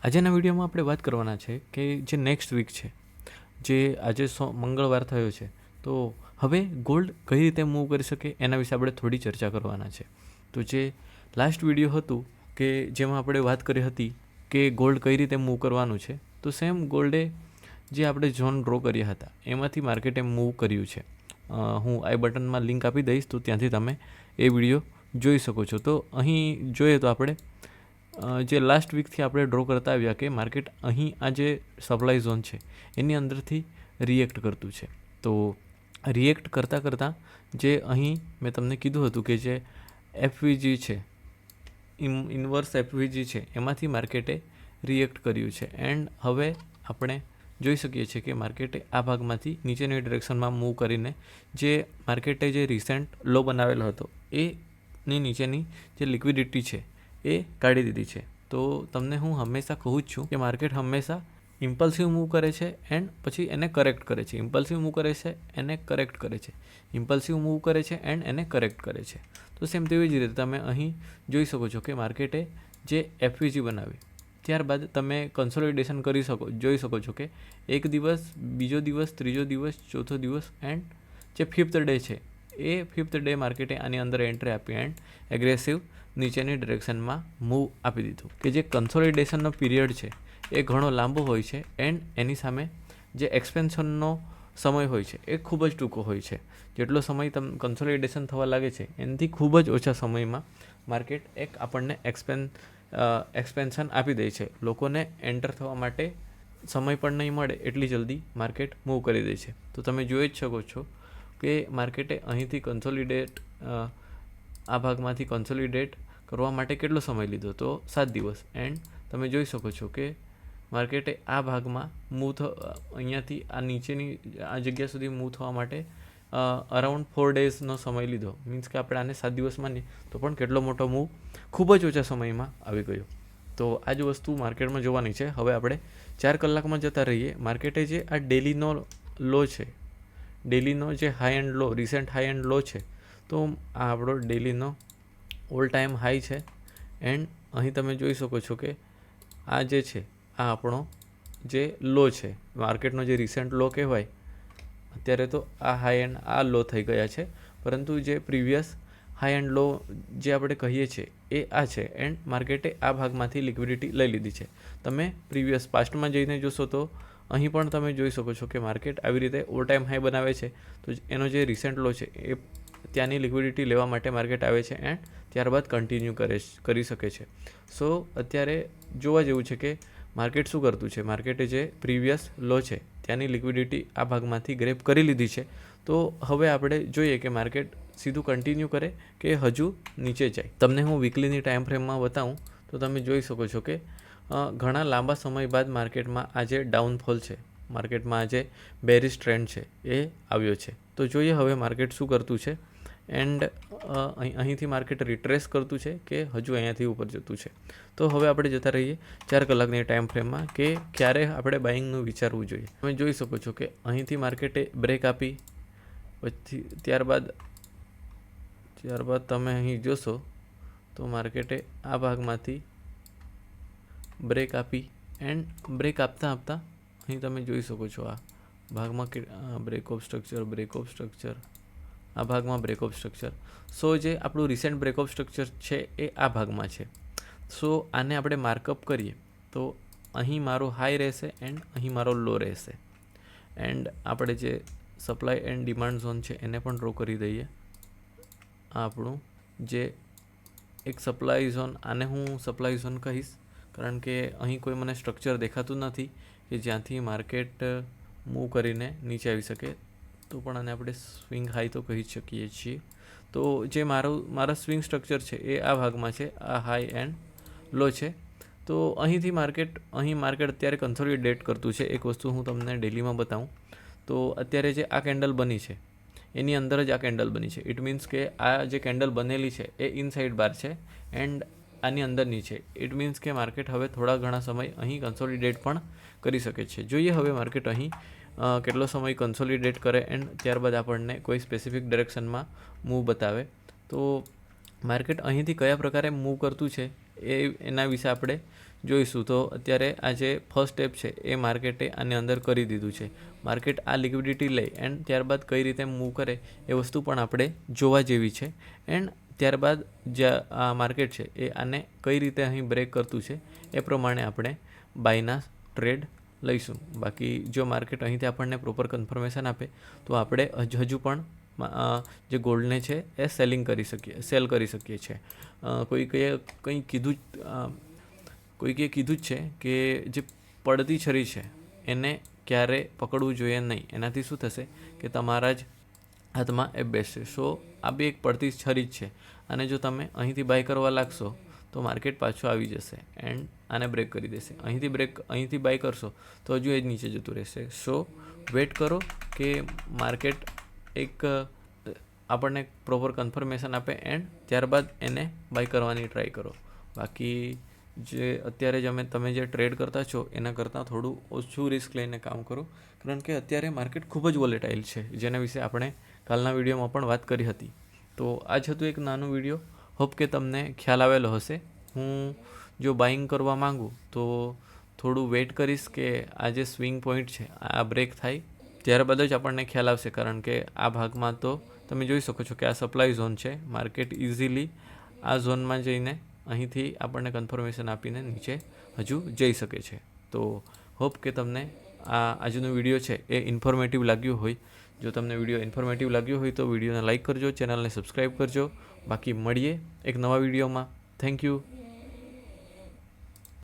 આજના વિડીયોમાં આપણે વાત કરવાના છે કે જે નેક્સ્ટ વીક છે, જે આજે મંગળવાર થયો છે, તો હવે ગોલ્ડ કઈ રીતે મૂવ કરી શકે એના વિશે આપણે થોડી ચર્ચા કરવાના છે. તો જે લાસ્ટ વિડીયો હતું કે જેમાં આપણે વાત કરી હતી કે ગોલ્ડ કઈ રીતે મૂવ કરવાનું છે, તો સેમ ગોલ્ડે જે આપણે ઝોન ડ્રો કર્યા હતા એમાંથી માર્કેટે મૂવ કર્યું છે. હું આઈ બટનમાં લિંક આપી દઈશ, તો ત્યાંથી તમે એ વિડીયો જોઈ શકો છો. તો અહીં જોઈએ તો આપણે જે લાસ્ટ વીકથી આપણે ડ્રો કરતા આવ્યા કે માર્કેટ અહીં આ જે સપ્લાય ઝોન છે એની અંદરથી રિએક્ટ કરતું છે. તો રિએક્ટ કરતાં જે અહીં મેં તમને કીધું હતું કે જે એફવીજી છે, ઇન્વર્સ એફવીજી છે, એમાંથી માર્કેટે રિએક્ટ કર્યું છે. એન્ડ હવે આપણે જોઈ શકીએ છીએ કે માર્કેટે આ ભાગમાંથી નીચેની ડિરેક્શનમાં મૂવ કરીને જે માર્કેટે જે રિસેન્ટ લો બનાવેલો હતો એની નીચેની જે લિક્વિડિટી છે એ કાઢી દીધી છે. તો તમને હું હંમેશા કહું જ છું કે માર્કેટ હંમેશા ઇમ્પલ્સિવ મૂવ કરે છે એન્ડ પછી એને કરેક્ટ કરે છે. ઇમ્પલ્સિવ મૂવ કરે છે, એને કરેક્ટ કરે છે. ઇમ્પલ્સિવ મૂવ કરે છે એન્ડ એને કરેક્ટ કરે છે. તો સેમ તેવી જ રીતે તમે અહીં જોઈ શકો છો કે માર્કેટે જે એફવીજી બનાવી, ત્યારબાદ તમે કન્સોલિડેશન જોઈ શકો છો કે એક દિવસ, બીજો દિવસ, ત્રીજો દિવસ, ચોથો દિવસ એન્ડ જે ફિફ્થ ડે છે એ ફિફ્થ ડે માર્કેટે આની અંદર એન્ટ્રી આપી એન્ડ એગ્રેસિવ નીચેની ડિરેક્શનમાં મૂવ આપી દીધું. કે જે કન્સોલિડેશનનો પીરિયડ છે એ ઘણો લાંબો હોય છે એન્ડ એની સામે જે એક્સપેન્શનનો સમય હોય છે એ ખૂબ જ ટૂંકો હોય છે. જેટલો સમય કન્સોલિડેશન થવા લાગે છે એનાથી ખૂબ જ ઓછા સમયમાં માર્કેટ એક આપણને એક્સપેન્શન આપી દે છે. લોકોને એન્ટર થવા માટે સમય પણ નહીં મળે એટલી જલ્દી માર્કેટ મૂવ કરી દે છે. તો તમે જોઈ જ શકો છો કે માર્કેટે અહીંથી આ ભાગમાંથી કન્સોલિડેટ કરવા માટે કેટલો સમય લીધો, તો 7 દિવસ. એન્ડ તમે જોઈ શકો છો કે માર્કેટે આ ભાગમાં અહીંયાથી આ નીચેની આ જગ્યા સુધી મૂવ થવા માટે અરાઉન્ડ 4 ડેઝનો સમય લીધો. મીન્સ કે આપણે આને 7 દિવસ માનીએ તો પણ કેટલો મોટો મૂવ ખૂબ જ ઓછા સમયમાં આવી ગયો. તો આ જ વસ્તુ માર્કેટમાં જોવાની છે. હવે આપણે 4 કલાકમાં જતા રહીએ. માર્કેટે જે આ ડેલીનો લો છે, ડેલીનો જે high and low, recent high and low છે, તો આ આપણો ડેલીનો ઓલ ટાઈમ હાઈ છે. એન્ડ અહીં તમે જોઈ શકો છો કે આ જે છે આ આપણો જે લો છે, માર્કેટનો જે રિસેન્ટ લો કહેવાય. અત્યારે તો આ હાઈ એન્ડ આ લો થઈ ગયા છે, પરંતુ જે પ્રીવિયસ હાઈ એન્ડ લો જે આપણે કહીએ છીએ એ આ છે. એન્ડ માર્કેટે આ ભાગમાંથી લિક્વિડિટી લઈ લીધી છે. તમે પ્રીવિયસ પાસ્ટમાં જઈને જોશો તો અહીં પણ તમે જોઈ શકો છો કે માર્કેટ આવી રીતે ઓલ ટાઈમ હાઈ બનાવે છે, તો એનો જે રિસેન્ટ લો છે એ ત્યાંની લિક્વિડિટી લેવા માટે માર્કેટ આવે છે એન્ડ ત્યારબાદ કન્ટિન્યુ કરી શકે છે. સો અત્યારે જોવા જેવું છે કે માર્કેટ શું કરતું છે. માર્કેટે જે પ્રીવિયસ લો છે ત્યાંની લિક્વિડિટી આ ભાગમાંથી ગ્રેપ કરી લીધી છે. તો હવે આપણે જોઈએ કે માર્કેટ સીધું કન્ટિન્યુ કરે કે હજુ નીચે જાય. તમને હું વીકલીની ટાઈમ ફ્રેમમાં બતાવું તો તમે જોઈ શકો છો કે ઘણા લાંબા સમય બાદ માર્કેટમાં આજે ડાઉનફોલ છે, માર્કેટમાં આજે બેરિશ ટ્રેન્ડ છે એ આવ્યો છે. તો જોઈએ હવે માર્કેટ શું કરતું છે. એન્ડ અહીંથી માર્કેટ રિટ્રેસ કરતું છે કે હજુ અહીંયાથી ઉપર જતું છે. તો હવે આપણે જતા રહીએ 4 કલાકની ટાઈમ ફ્રેમમાં કે ક્યારે આપણે બાઇંગનું વિચારવું જોઈએ. તમે જોઈ શકો છો કે અહીંથી માર્કેટે બ્રેક આપી, પછી ત્યારબાદ તમે અહીં જોશો તો માર્કેટે આ ભાગમાંથી બ્રેક આપી એન્ડ બ્રેક આપતા અહીં તમે જોઈ શકો છો આ ભાગમાં બ્રેક ઓફ સ્ટ્રક્ચર, આ ભાગમાં બ્રેક ઓફ સ્ટ્રક્ચર. સો જે આપણું રિસેન્ટ બ્રેક ઓફ સ્ટ્રક્ચર છે એ આ ભાગમાં છે. સો આને આપણે માર્કઅપ કરીએ તો અહીં મારો હાઈ રહેશે એન્ડ અહીં મારો લો રહેશે. એન્ડ આપણે જે સપ્લાય એન્ડ ડિમાન્ડ ઝોન છે એને પણ ડ્રો કરી દઈએ. આ આપણું જે એક સપ્લાય ઝોન, આને હું સપ્લાય ઝોન કહીશ કારણ કે અહીં કોઈ મને સ્ટ્રક્ચર દેખાતું નથી કે જ્યાંથી માર્કેટ મૂવ કરીને નીચે આવી શકે. તો પણ આને આપણે સ્વિંગ હાઈ તો કહી શકીએ છીએ. તો જે મારા સ્વિંગ સ્ટ્રક્ચર છે એ આ ભાગમાં છે, આ હાઈ એન્ડ લો છે. તો અહીં માર્કેટ અત્યારે કન્સોલિડેટ કરતું છે. એક વસ્તુ હું તમને ડેલીમાં બતાવું તો અત્યારે જે આ કેન્ડલ બની છે એની અંદર જ આ કેન્ડલ બની છે. ઇટ મીન્સ કે આ જે કેન્ડલ બનેલી છે એ ઇનસાઇડ બાર છે એન્ડ આની અંદરની છે. ઇટ મીન્સ કે માર્કેટ હવે થોડા ઘણા સમય અહીં કન્સોલિડેટ પણ કરી શકે છે. જોઈએ હવે માર્કેટ અહીં કેટલો સમય કન્સોલિડેટ કરે એન્ડ ત્યારબાદ આપણને કોઈ સ્પેસિફિક ડિરેક્શનમાં મૂવ બતાવે. તો માર્કેટ અહીંથી કયા પ્રકારે મૂવ કરતું છે એના વિશે આપણે જોઈશું તો અત્યારે આ જે ફર્સ્ટ સ્ટેપ છે એ માર્કેટે આની અંદર કરી દીધું છે. માર્કેટ આ લિક્વિડિટી લઈ એન્ડ ત્યારબાદ કઈ રીતે મૂવ કરે એ વસ્તુ પણ આપણે જોવા જેવી છે. એન્ડ ત્યારબાદ જે આ માર્કેટ છે એ આને કઈ રીતે અહીં બ્રેક કરતું છે એ પ્રમાણે આપણે બાયના ટ્રેડ લઈશું. બાકી જો માર્કેટ અહીંથી આપણને પ્રોપર કન્ફર્મેશન આપે તો આપણે હજુ પણ જે ગોલ્ડને છે એ સેલ કરી શકીએ છીએ. કોઈકે કીધું જ છે કે જે પડતી છરી છે એને ક્યારે પકડવું જોઈએ નહીં. એનાથી શું થશે કે તમારા જ હાથમાં એ બેસશે. આ બી એક પડતી છરી જ છે અને જો તમે અહીંથી બાય કરવા લાગશો તો માર્કેટ પાછું આવી જશે એન્ડ આને બ્રેક કરી દેશે. અહીંથી બાય કરશો તો હજુ એ જ નીચે જતું રહેશે. વેટ કરો કે માર્કેટ એક આપણને પ્રોપર કન્ફર્મેશન આપે એન્ડ ત્યારબાદ એને બાય કરવાની ટ્રાય કરો. બાકી જે અત્યારે તમે જે ટ્રેડ કરતા છો એના કરતાં થોડું ઓછું રિસ્ક લઈને કામ કરો, કારણ કે અત્યારે માર્કેટ ખૂબ જ વોલેટાઇલ છે, જેના વિશે આપણે કાલના વિડીયોમાં પણ વાત કરી હતી. તો આ જ હતું એક નાનું વિડીયો. હોપ કે તમને ખ્યાલ આવેલો હશે. હું જો બાઇંગ કરવા માગું તો થોડું વેટ કરીશ કે આ જે સ્વિંગ પોઈન્ટ છે આ બ્રેક થાય ત્યારબાદ જ આપણને ખ્યાલ આવશે, કારણ કે આ ભાગમાં તો તમે જોઈ શકો છો કે આ સપ્લાય ઝોન છે. માર્કેટ ઇઝીલી આ ઝોનમાં જઈને અહીંથી આપણને કન્ફર્મેશન આપીને નીચે હજુ જઈ શકે છે. તો હોપ કે તમને આ આજનો વિડીયો છે એ ઇન્ફોર્મેટિવ લાગ્યું હોય. જો તમને વિડીયો ઇન્ફોર્મેટિવ લાગ્યો હોય તો વિડીયોને લાઇક કરજો, ચેનલને સબસ્ક્રાઈબ કરજો. બાકી મળીએ એક નવા વિડીયોમાં. Thank you.